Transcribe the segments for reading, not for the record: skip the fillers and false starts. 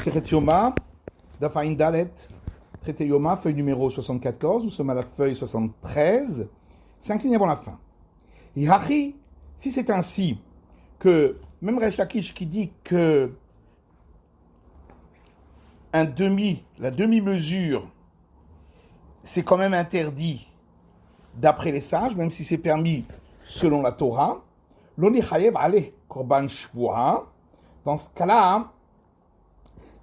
Masechet Yoma, Daf Ayin Dalet, traité Yoma, feuille numéro 74, nous sommes à la feuille 73, 5 lignes avant la fin. Hihachi, si c'est ainsi que, même Resh Lakish qui dit que la demi-mesure, c'est quand même interdit d'après les sages, même si c'est permis selon la Torah, Loni Chayev Ale Korban Shvuah. Dans ce cas-là,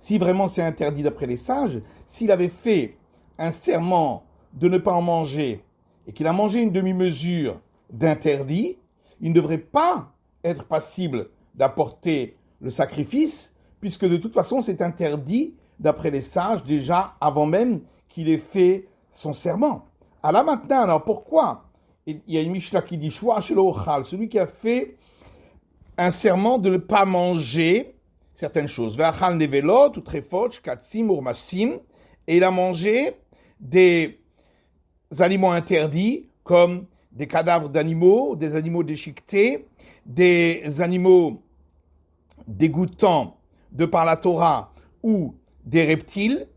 si vraiment c'est interdit d'après les sages, s'il avait fait un serment de ne pas en manger et qu'il a mangé une demi-mesure d'interdit, il ne devrait pas être passible d'apporter le sacrifice, puisque de toute façon c'est interdit d'après les sages déjà avant même qu'il ait fait son serment. Alors maintenant, alors pourquoi il y a une Mishnah qui dit Shua shelo ochal, celui qui a fait un serment de ne pas manger certaines choses. Ve'achal nevelot ou trefot, shkatzim, urmasim, et il a mangé des aliments interdits comme des cadavres d'animaux, des animaux déchiquetés, des animaux dégoûtants de par la Torah ou des reptiles.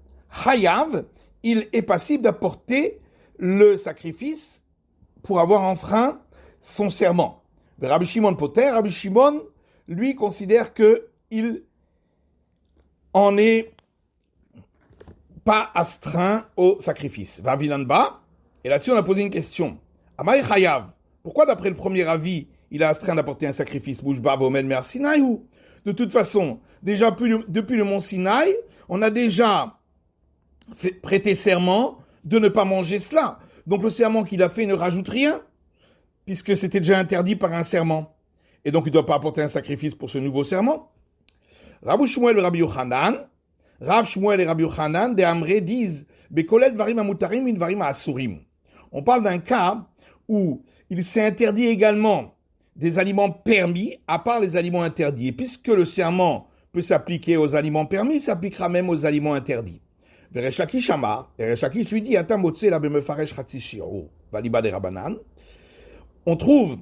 Hayav, il est passible d'apporter le sacrifice pour avoir enfreint son serment. Rabbi Shimon Poter, Rabbi Shimon, lui, considère qu'il en est pas astreint au sacrifice. Vavilanba, et là-dessus on a posé une question. Amay Chayav, pourquoi d'après le premier avis, il est astreint d'apporter un sacrifice? Bouchba Vomen Mer Sinaï ou? De toute façon, déjà depuis le mont Sinaï, on a déjà prêté serment de ne pas manger cela. Donc le serment qu'il a fait ne rajoute rien, puisque c'était déjà interdit par un serment. Et donc il ne doit pas apporter un sacrifice pour ce nouveau serment. Rav Shmuel et Rabbi Yochanan, Rav Shmuel et Rabbi Yochanan, des Amré disent Bekolet varim amutarim min varim asurim. On parle d'un cas où il s'est interdit également des aliments permis, à part les aliments interdits. Et puisque le serment peut s'appliquer aux aliments permis, il s'appliquera même aux aliments interdits. Resh Lakish Amar, et Resh Lakish lui dit Ata motze la bemefaresh chatzi shiur, valiba de Rabanan. On trouve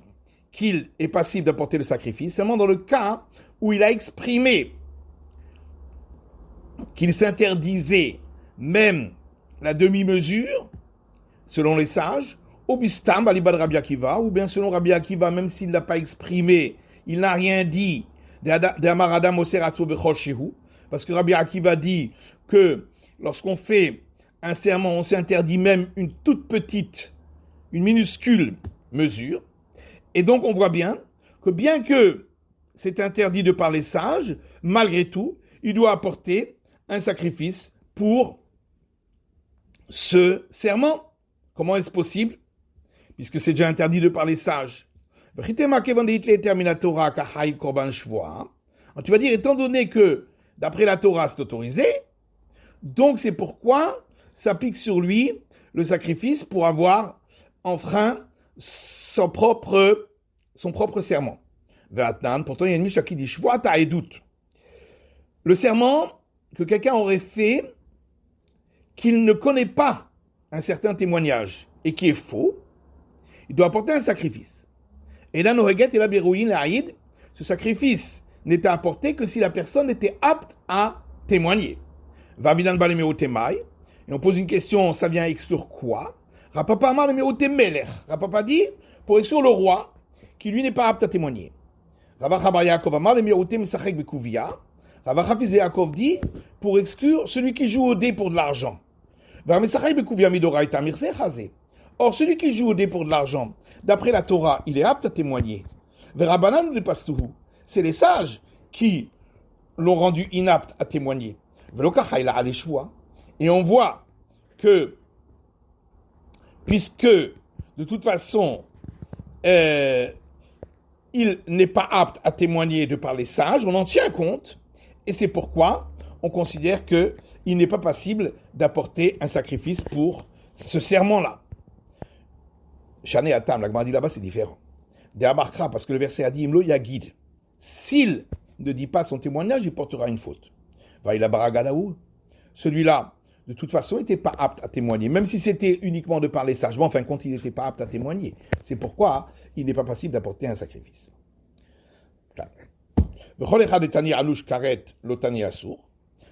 qu'il est passible d'apporter le sacrifice seulement dans le cas où il a exprimé qu'il s'interdisait même la demi-mesure, selon les sages, au bistam, balibad Rabbi Akiva, ou bien selon Rabbi Akiva, même s'il ne l'a pas exprimé, il n'a rien dit, parce que Rabbi Akiva dit que lorsqu'on fait un serment, on s'interdit même une toute petite, une minuscule mesure, et donc on voit bien que c'est interdit de par les sages, malgré tout, il doit apporter un sacrifice pour ce serment. Comment est-ce possible? Puisque c'est déjà interdit de par les sages. Tu vas dire, étant donné que d'après la Torah c'est autorisé, donc c'est pourquoi s'applique sur lui le sacrifice pour avoir enfreint son propre serment. Pourtant il y a une Mishnah qui dit le serment que quelqu'un aurait fait qu'il ne connaît pas un certain témoignage et qui est faux, il doit apporter un sacrifice. Et là, ce sacrifice n'était apporté que si la personne était apte à témoigner. Et on pose une question, ça vient exclure quoi? Rapapa dit, pour exclure le roi, qui lui n'est pas apte à témoigner. Rava Hafiz Yaakov dit, pour exclure celui qui joue au dé pour de l'argent. Or, celui qui joue au dé pour de l'argent, d'après la Torah, il est apte à témoigner. C'est les sages qui l'ont rendu inapte à témoigner. Et on voit que, puisque, de toute façon, il n'est pas apte à témoigner de par les sages, on en tient compte, et c'est pourquoi on considère qu'il n'est pas passible d'apporter un sacrifice pour ce serment-là. Shane Atam, la Gemara dit là-bas, c'est différent. De Amarkra, parce que le verset a dit Imlo Yagid. S'il ne dit pas son témoignage, il portera une faute. Vaïla Baragadaou. Celui-là, de toute façon, n'était pas apte à témoigner, même si c'était uniquement de parler sagement, en fin de compte, il n'était pas apte à témoigner. C'est pourquoi il n'est pas passible d'apporter un sacrifice.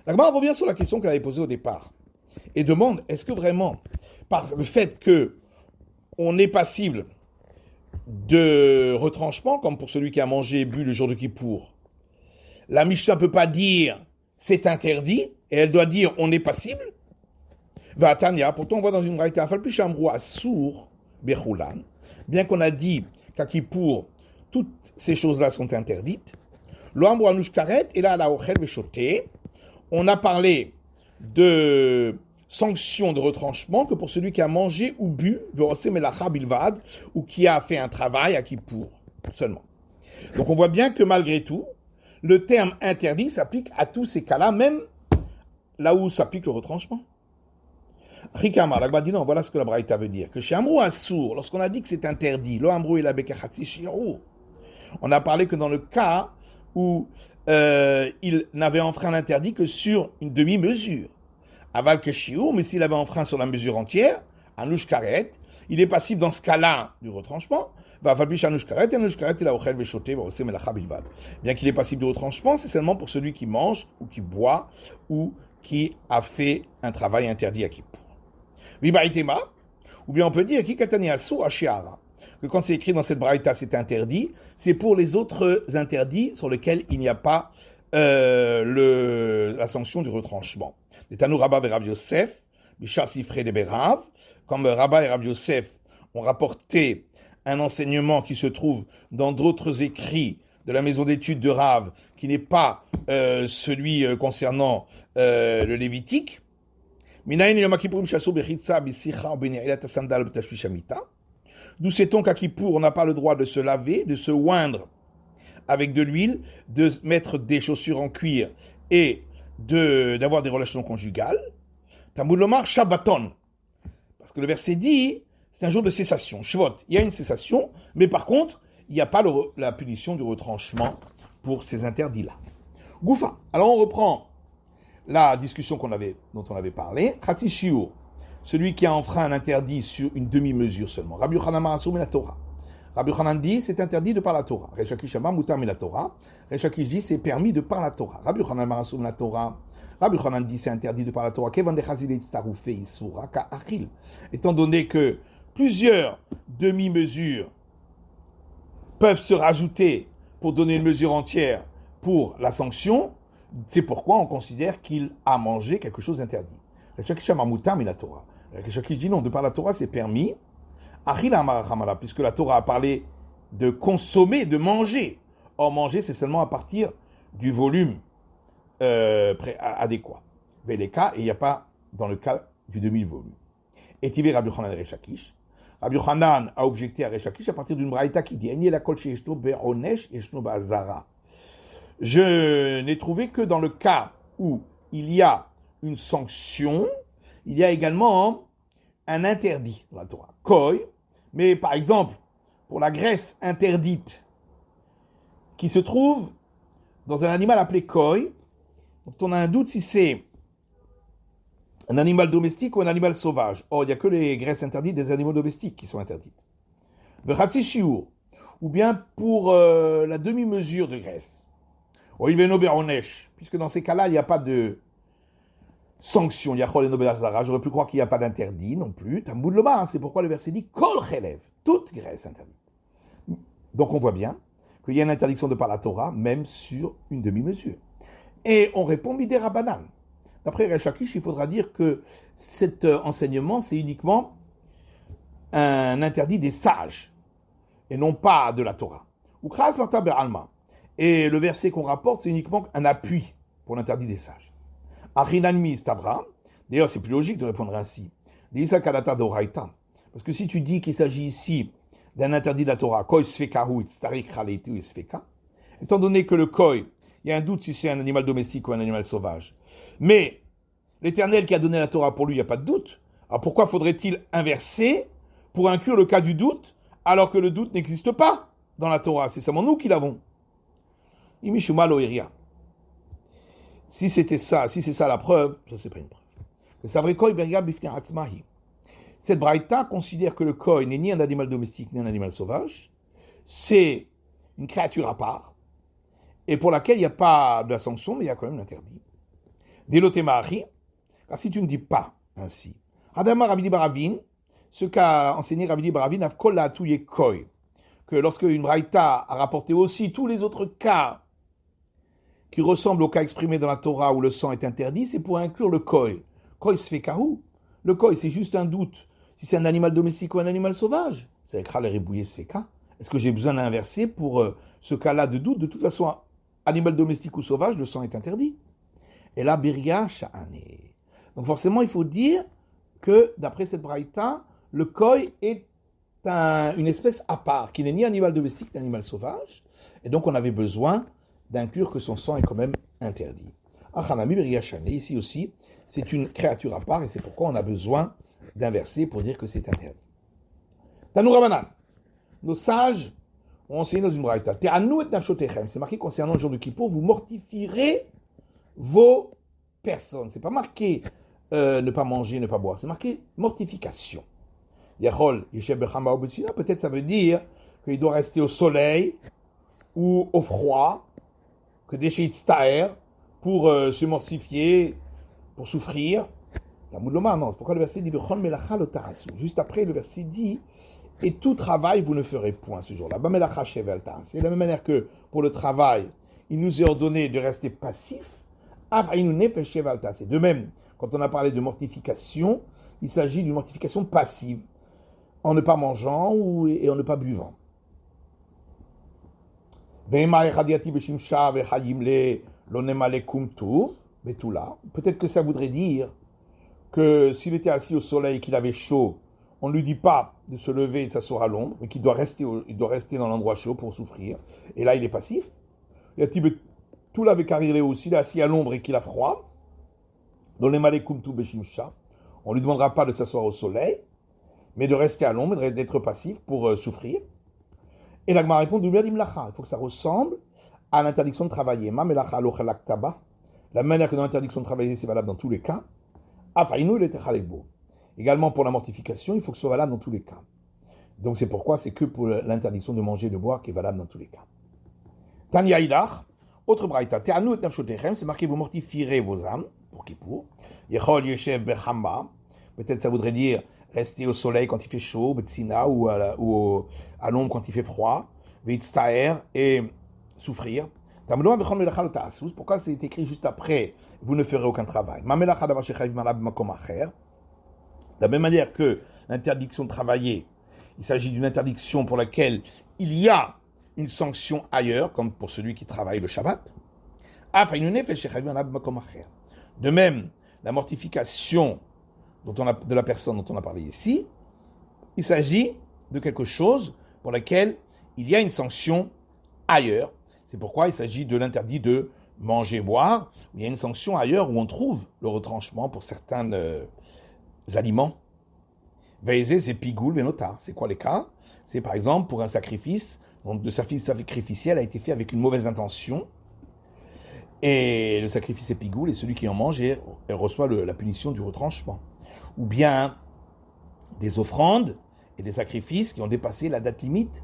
La Gemara revient sur la question qu'elle avait posée au départ et demande, est-ce que vraiment, par le fait que on est passible de retranchement, comme pour celui qui a mangé et bu le jour de Kippour, la Mishnah ne peut pas dire c'est interdit, et elle doit dire on est passible. Va Tanya, pourtant on voit dans une braïta, sourd, bien qu'on a dit qu'à Kippour, toutes ces choses-là sont interdites. Et là, on a parlé de sanctions de retranchement que pour celui qui a mangé ou bu, ou qui a fait un travail à Kippour seulement. Donc on voit bien que malgré tout, le terme interdit s'applique à tous ces cas-là, même là où s'applique le retranchement. Rikama, la dit non, voilà ce que la Braïta veut dire. Que chez Amrou Assour, lorsqu'on a dit que c'est interdit, lo Amrou et la Bekachatsi Shirou, on a parlé que dans le cas où il n'avait enfreint l'interdit que sur une demi-mesure. Aval que Shiur, mais s'il avait enfreint sur la mesure entière, Anouch Karet, il est passible dans ce cas-là du retranchement. Bien qu'il est passible du retranchement, c'est seulement pour celui qui mange ou qui boit ou qui a fait un travail interdit à Kippour. Ou bien on peut dire que quand c'est écrit dans cette braïta c'est interdit, c'est pour les autres interdits sur lesquels il n'y a pas la sanction du retranchement. Les Tanou Rabba et Rav Yosef, Bishar Sifrei de Berav, comme Rabba et Rav Yosef ont rapporté un enseignement qui se trouve dans d'autres écrits de la maison d'études de Rav, qui n'est pas celui concernant le Lévitique. D'où sait-on qu'à Kippour, on n'a pas le droit de se laver, de se oindre avec de l'huile, de mettre des chaussures en cuir et d'avoir des relations conjugales. Talmud lomar Shabbaton. Parce que le verset dit, c'est un jour de cessation. Shvot, il y a une cessation, mais par contre, il n'y a pas la punition du retranchement pour ces interdits-là. Goufa. Alors on reprend la discussion dont on avait parlé. Khatsi Shiur, celui qui a enfreint un interdit sur une demi-mesure seulement. Rabbi Yochanan Marasoum et la Torah. Rabbi Yochanan dit c'est interdit de par la Torah. Resh Lakish Amar Mutar la Torah. Resh Lakish dit c'est permis de par la Torah. Rabbi Yochanan Marasoum la Torah. Rabbi Yochanan dit c'est interdit de par la Torah. Kevan de Chazil et Tsaroufé Isura Ka Achil. Étant donné que plusieurs demi-mesures peuvent se rajouter pour donner une mesure entière pour la sanction, c'est pourquoi on considère qu'il a mangé quelque chose d'interdit. Resh Lakish Amar Mutar la Torah. Resh Lakish dit non, de par la Torah c'est permis. Puisque la Torah a parlé de consommer, de manger. Or, manger, c'est seulement à partir du volume adéquat. Veleka, et il n'y a pas dans le cas du demi-volume. Et Tivé Rabbi Yochanan et Resh Lakish. Rabbi Yochanan a objecté à Resh Lakish à partir d'une braïta qui dit je n'ai trouvé que dans le cas où il y a une sanction, il y a également un interdit dans la Torah. Koi, mais par exemple, pour la graisse interdite qui se trouve dans un animal appelé koi, donc on a un doute si c'est un animal domestique ou un animal sauvage. Or, il n'y a que les graisses interdites des animaux domestiques qui sont interdites. Vechatsi shiur, ou bien pour la demi-mesure de graisse. Oiveno beronesh, puisque dans ces cas-là, il n'y a pas de sanction. J'aurais pu croire qu'il n'y a pas d'interdit non plus. Talmud lomar, c'est pourquoi le verset dit kol chelev, toute graisse interdite. Donc on voit bien qu'il y a une interdiction de par la Torah, même sur une demi-mesure. Et on répond midé rabanan. D'après Resh Lakish, il faudra dire que cet enseignement, c'est uniquement un interdit des sages, et non pas de la Torah. Et le verset qu'on rapporte, c'est uniquement un appui pour l'interdit des sages. D'ailleurs, c'est plus logique de répondre ainsi. Parce que si tu dis qu'il s'agit ici d'un interdit de la Torah, étant donné que le koi, il y a un doute si c'est un animal domestique ou un animal sauvage, mais l'Éternel qui a donné la Torah pour lui, il n'y a pas de doute. Alors pourquoi faudrait-il inverser pour inclure le cas du doute, alors que le doute n'existe pas dans la Torah? C'est seulement nous qui l'avons. Si c'est ça la preuve, ça c'est pas une preuve. Cette braïta considère que le koi n'est ni un animal domestique ni un animal sauvage, c'est une créature à part, et pour laquelle il n'y a pas de la sanction, mais il y a quand même l'interdit. Déloté Mahachi, car si tu ne dis pas ainsi, Adama Rabbi Baravin, ce qu'a enseigné Rabbi Baravin, Avkola Touye Koi, que lorsque une braïta a rapporté aussi tous les autres cas qui ressemblent au cas exprimé dans la Torah où le sang est interdit, c'est pour inclure le koi. Koi se fait kahou. Le koi, c'est juste un doute. Si c'est un animal domestique ou un animal sauvage, c'est écrit le ribouillé se fait ka. Est-ce que j'ai besoin d'un verset pour ce cas-là de doute? De toute façon, animal domestique ou sauvage, le sang est interdit. Et là, biria sha'ane. Donc forcément, il faut dire que d'après cette braïta, le koi est une espèce à part, qui n'est ni animal domestique ni animal sauvage. Et donc on avait besoin d'inclure que son sang est quand même interdit. Achanami biria sha'ane. Ici aussi, c'est une créature à part et c'est pourquoi on a besoin d'un verset pour dire que c'est interdit. Tanou Rabanan. Nos sages ont enseigné dans une braïta. Te'anu et nafshotechem. C'est marqué concernant le jour de Kippour, vous mortifierez vos personnes. C'est pas marqué ne pas manger, ne pas boire. C'est marqué mortification. Yachol, Yesheb Bechama ou Betsina, peut-être ça veut dire qu'il doit rester au soleil ou au froid, que déchet Tztaer, pour se mortifier, pour souffrir. Non, c'est pourquoi le verset dit juste après, le verset dit et tout travail vous ne ferez point ce jour-là. C'est de la même manière que pour le travail, il nous est ordonné de rester passif. C'est de même, quand on a parlé de mortification, il s'agit d'une mortification passive, en ne pas mangeant et en ne pas buvant. Peut-être que ça voudrait dire que s'il était assis au soleil et qu'il avait chaud, on ne lui dit pas de se lever et de s'asseoir à l'ombre, mais qu'il doit rester, dans l'endroit chaud pour souffrir. Et là, il est passif. Tout l'avait arrivé aussi, il est assis à l'ombre et qu'il a froid. On ne lui demandera pas de s'asseoir au soleil, mais de rester à l'ombre et d'être passif pour souffrir. Et l'Agma répond, il faut que ça ressemble à l'interdiction de travailler. La manière que dans l'interdiction de travailler, c'est valable dans tous les cas. Également pour la mortification, il faut que ce soit valable dans tous les cas. Donc c'est pourquoi c'est que pour l'interdiction de manger et de boire qui est valable dans tous les cas. Tanya Idach, autre braïta, Te'anu et nafshotechem, c'est marqué vous mortifierez vos âmes, pour Kippour. Yechol Yeshev Bechamba, peut-être ça voudrait dire rester au soleil quand il fait chaud, Betsina, ou à l'ombre quand il fait froid, Veitztaer, et souffrir. Pourquoi c'est écrit juste après vous ne ferez aucun travail? De la même manière que l'interdiction de travailler, il s'agit d'une interdiction pour laquelle il y a une sanction ailleurs, comme pour celui qui travaille le Shabbat. De même, la mortification de la personne dont on a parlé ici, il s'agit de quelque chose pour laquelle il y a une sanction ailleurs. C'est pourquoi il s'agit de l'interdit de manger, boire. Il y a une sanction ailleurs où on trouve le retranchement pour certains aliments. Veizé, c'est pigoul, venota. C'est quoi les cas? C'est par exemple pour un sacrifice, donc le sacrifice sacrificiel a été fait avec une mauvaise intention, et le sacrifice est pigoul, et celui qui en mange reçoit la punition du retranchement. Ou bien des offrandes et des sacrifices qui ont dépassé la date limite,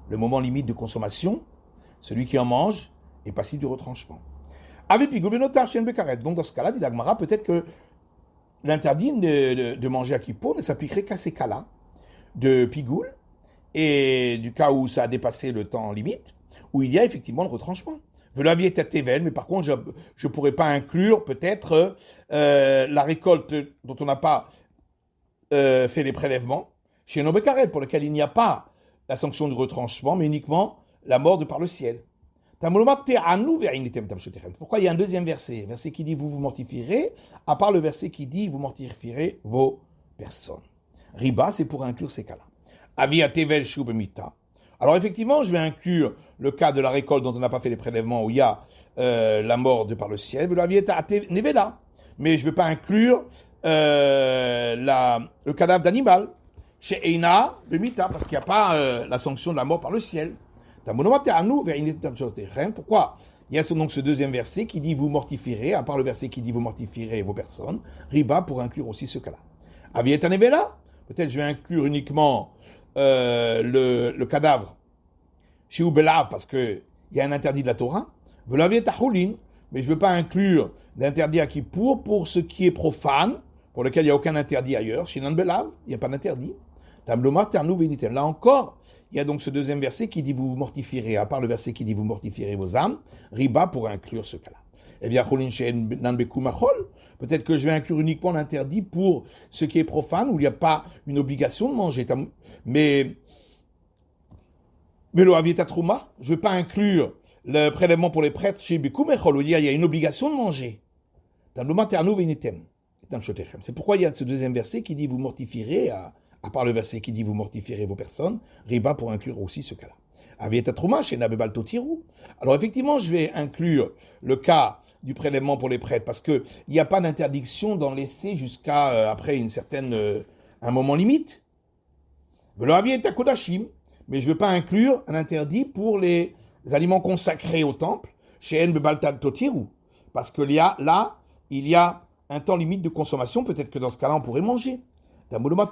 le moment limite de consommation, celui qui en mange est passible du retranchement. Avec pigoul, venota, chien bekaret. Donc dans ce cas-là, dit l'Agmara, peut-être que l'interdit de manger à Kippour ne s'appliquerait qu'à ces cas-là, de pigoul, et du cas où ça a dépassé le temps limite, où il y a effectivement le retranchement. Velavier est à Tevel, mais par contre, je ne pourrais pas inclure peut-être la récolte dont on n'a pas fait les prélèvements, chez Nobekaret, pour lequel il n'y a pas la sanction du retranchement, mais uniquement la mort de par le ciel. Pourquoi il y a un deuxième verset qui dit vous mortifierez, à part le verset qui dit vous mortifierez vos personnes. Riba, c'est pour inclure ces cas-là. Avia tevel shubemita. Alors effectivement, je vais inclure le cas de la récolte dont on n'a pas fait les prélèvements, où il y a la mort de par le ciel, mais je ne vais pas inclure le cadavre d'animal, chez Eina, Bemita, parce qu'il n'y a pas la sanction de la mort par le ciel. Pourquoi? Il y a donc ce deuxième verset qui dit vous mortifierez, à part le verset qui dit vous mortifierez vos personnes, riba pour inclure aussi ce cas-là. Avieta nevela, peut-être je vais inclure uniquement le cadavre chez Ubelav parce qu'il y a un interdit de la Torah. Velavieta houlin, mais je ne veux pas inclure d'interdit à Kippour pour ce qui est profane, pour lequel il n'y a aucun interdit ailleurs. Chez Nanbelav, il n'y a pas d'interdit. Tabloma, Ternou, Vénitem. Là encore, il y a donc ce deuxième verset qui dit vous mortifierez, à part le verset qui dit vous mortifierez vos âmes, Riba pour inclure ce cas-là. Peut-être que je vais inclure uniquement l'interdit pour ce qui est profane, où il n'y a pas une obligation de manger. Mais Velo Avieta Trouma, je ne veux pas inclure le prélèvement pour les prêtres chez Bekoumechol, où il y a une obligation de manger. C'est pourquoi il y a ce deuxième verset qui dit vous mortifierez, à part le verset qui dit vous mortifierez vos personnes, Riba pour inclure aussi ce cas-là. Avieta Trouma chez Nabebal Totirou. Alors effectivement, je vais inclure le cas du prélèvement pour les prêtres, parce qu'il n'y a pas d'interdiction d'en laisser jusqu'à après un moment limite. Velo Avieta Kodashim, mais je ne veux pas inclure un interdit pour les aliments consacrés au temple, chez En Bebaltal Totirou, parce qu'il y a un temps limite de consommation, peut-être que dans ce cas-là, on pourrait manger. Riba,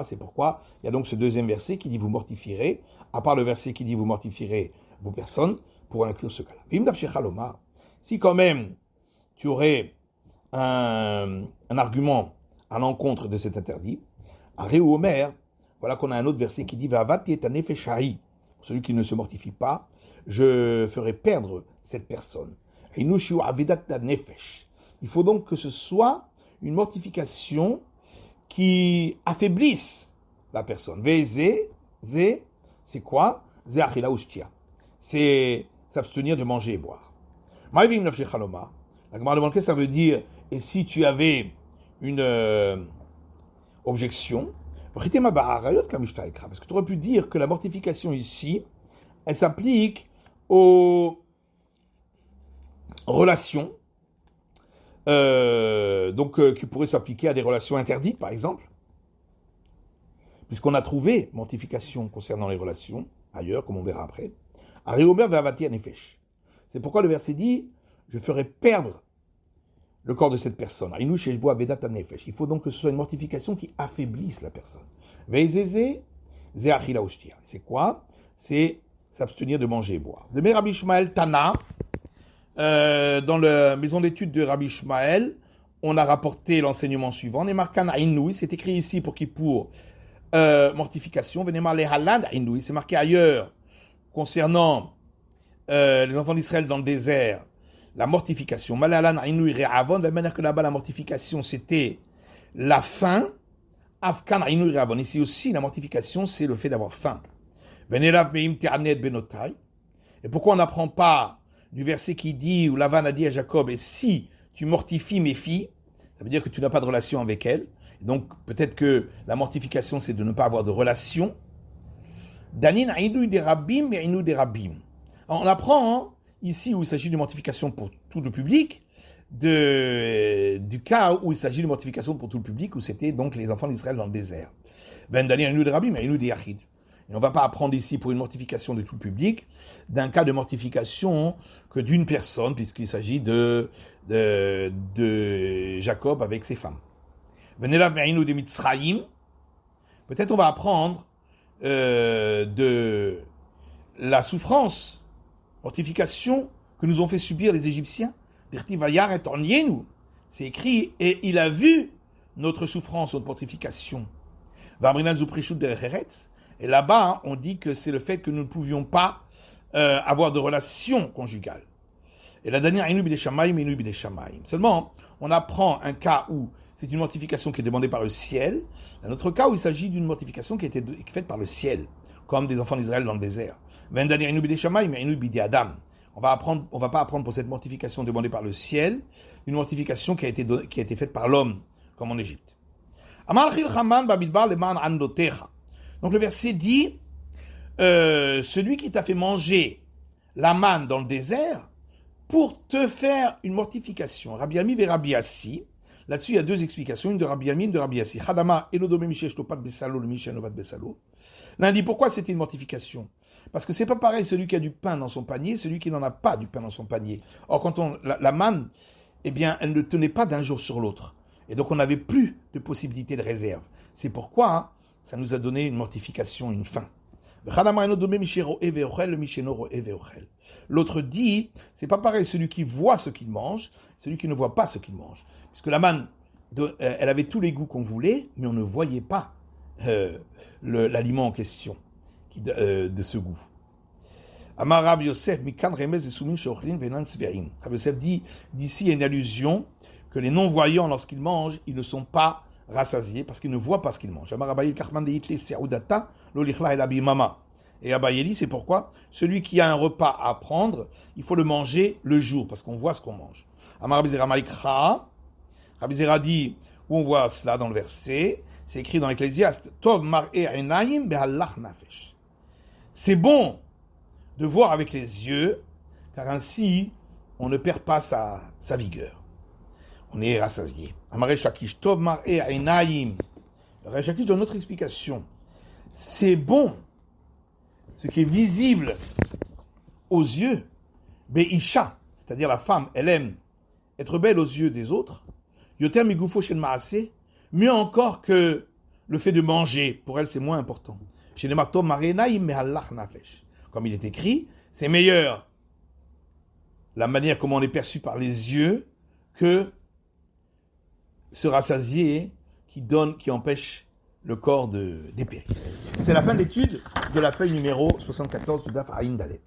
c'est pourquoi il y a donc ce deuxième verset qui dit vous mortifierez, à part le verset qui dit vous mortifierez vos personnes, pour inclure ce cas-là. Si quand même tu aurais un argument à l'encontre de cet interdit, à Réou Omer, voilà qu'on a un autre verset qui dit celui qui ne se mortifie pas, je ferai perdre cette personne. Il faut donc que ce soit une mortification qui affaiblisse la personne. C'est quoi? C'est s'abstenir de manger et boire. La Gemara demande qu'est-ce que ça veut dire, et si tu avais une objection, parce que tu aurais pu dire que la mortification ici, elle s'applique aux relations, qui pourraient s'appliquer à des relations interdites, par exemple, puisqu'on a trouvé mortification concernant les relations, ailleurs, comme on verra après. C'est pourquoi le verset dit, je ferai perdre le corps de cette personne. Il faut donc que ce soit une mortification qui affaiblisse la personne. C'est quoi? C'est s'abstenir de manger et boire. De Rabbi Ishmael Tana, dans la maison d'études de Rabbi Ishmael, on a rapporté l'enseignement suivant. C'est écrit ici pour Kippour, mortification. C'est marqué ailleurs concernant les enfants d'Israël dans le désert, la mortification. De la manière que là-bas, la mortification, c'était la faim. Ici aussi, la mortification, c'est le fait d'avoir faim. Et pourquoi on n'apprend pas du verset qui dit, où Lavan a dit à Jacob, et si tu mortifies mes filles, ça veut dire que tu n'as pas de relation avec elles. Et donc, peut-être que la mortification, c'est de ne pas avoir de relation. Danin aïnou des rabbim et aïnou des rabbim. On apprend ici où il s'agit de mortification pour tout le public, du cas où il s'agit de mortification pour tout le public, où c'était donc les enfants d'Israël dans le désert. Ben Danin aïnou des rabbim et aïnou des yachid. Et on ne va pas apprendre ici pour une mortification de tout le public, d'un cas de mortification que d'une personne, puisqu'il s'agit de Jacob avec ses femmes. Venez là, Me'inu de Mitzraïm. Peut-être on va apprendre de la souffrance, mortification que nous ont fait subir les Égyptiens. C'est écrit, et il a vu notre souffrance, notre mortification. Et là-bas, on dit que c'est le fait que nous ne pouvions pas avoir de relation conjugale. Et la dernière, seulement, on apprend un cas où c'est une mortification qui est demandée par le ciel, un autre cas où il s'agit d'une mortification qui a été faite par le ciel, comme des enfants d'Israël dans le désert. On va pas apprendre pour cette mortification demandée par le ciel, une mortification qui a été faite par l'homme, comme en Égypte. Donc le verset dit, celui qui t'a fait manger la manne dans le désert pour te faire une mortification. Rabbi Ami et Rabbi Assi. Là-dessus, il y a deux explications, une de Rabbi Ami, une de Rabbi Assi. Hadama elodome mishesh topat besalo le mishenovat besalo. L'un dit pourquoi c'était une mortification? Parce que c'est pas pareil celui qui a du pain dans son panier, celui qui n'en a pas du pain dans son panier. Or quand la manne, eh bien, elle ne tenait pas d'un jour sur l'autre, et donc on n'avait plus de possibilité de réserve. C'est pourquoi ça nous a donné une mortification, une faim. L'autre dit, c'est pas pareil celui qui voit ce qu'il mange, celui qui ne voit pas ce qu'il mange. Puisque la manne, elle avait tous les goûts qu'on voulait, mais on ne voyait pas l'aliment en question de ce goût. Amar Rav Yosef, Mikan Remez et Soumin Shochlin Venan Sverim. Rav Yosef dit, d'ici il y a une allusion que les non-voyants, lorsqu'ils mangent, ils ne sont pas rassasiés parce qu'ils ne voient pas ce qu'ils mangent. Amar Abayil Kachman de Hitle Seudata, Lolichla El Abimama. Et Abayeli, c'est pourquoi celui qui a un repas à prendre, il faut le manger le jour parce qu'on voit ce qu'on mange. Amar Rabbi Zera Maikra, Rabbi Zera dit, où on voit cela dans le verset, c'est écrit dans l'Ecclésiaste, Tov Mar'e Einayim Behalach Nafesh. C'est bon de voir avec les yeux, car ainsi, on ne perd pas sa vigueur. On est rassasié. Amaré Shakish, Tov Mar'e Einayim. Amaré Shakish donne notre explication. C'est bon, ce qui est visible aux yeux, Be'isha, c'est-à-dire la femme, elle aime être belle aux yeux des autres, Yoter Migufo Shen Maaseh, mieux encore que le fait de manger, pour elle c'est moins important. Chez les Marto Marenaim Mehalach Nafesh. Comme il est écrit, c'est meilleur la manière comment on est perçu par les yeux que se rassasier qui empêche le corps de dépérir. C'est la fin de l'étude de la feuille numéro 74 du Daf Aïn Dalet.